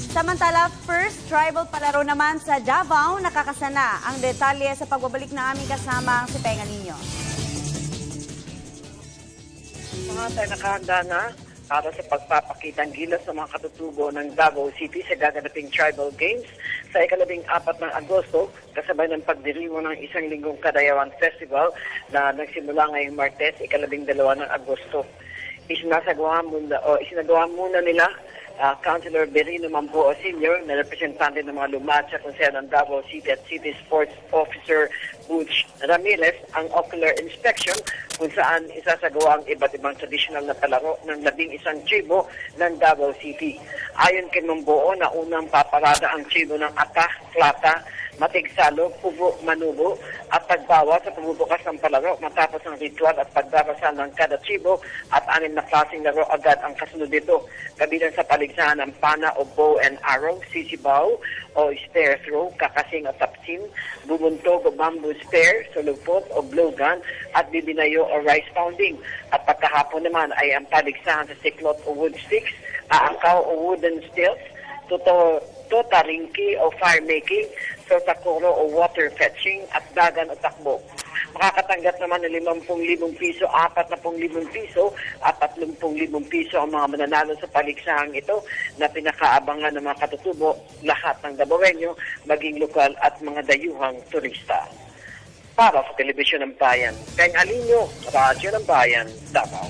Samantala, first tribal palaro naman sa Davao, nakakasana. Ang detalye sa pagbabalik ng aming kasamang si Penga Niño. Mga tayo nakahanda na para sa pagpapakitang gilas ng mga katutubo ng Davao City sa gaganaping Tribal Games sa ika-14 ng Agosto, kasabay ng pagdiriwang ng isang linggong Kadayawan Festival na nagsimula ngayong Martes, ika-12 ng Agosto. Isinagawa muna nila Councilor Berino Mambuo Sr. na representante ng mga lumat sa Konseho ng Davao City at City Sports Officer Butch Ramirez ang ocular inspection kung saan isasagawa ang iba't ibang traditional na palaro ng 11 tribo ng Davao City. Ayon kay Mambuo na unang paparada ang tribo ng Aka, Plata, Matigsalo, Pubo, Manubo at pagbawa sa pagbubukas ng palaro matapos ang ritual at pagdarasal ng kada tribo at 6 na klaseng laro agad ang kasunod dito. Kabilang sa paligsahan ng pana o bow and arrow, sisibaw o spear throw, kakasing o tapsin, bubuntog o bamboo spear, sulupot o blowgun at bibinayo o rice pounding. At pagkahapon naman ay ang paligsahan sa siklot o wood sticks, aangkaw o wooden stilts, totaringki o fire making, sotakuro o water fetching at dagan o takbo. Makakatanggap naman ng 50,000 piso, 40,000 piso at 30,000 piso ang mga mananalo sa paliksahang ito na pinakaabangan ng mga katutubo, lahat ng Davaoenyo, maging lokal at mga dayuhang turista. Para sa Telebisyon ng Bayan, Penga Niño, Radyo ng Bayan, Davao.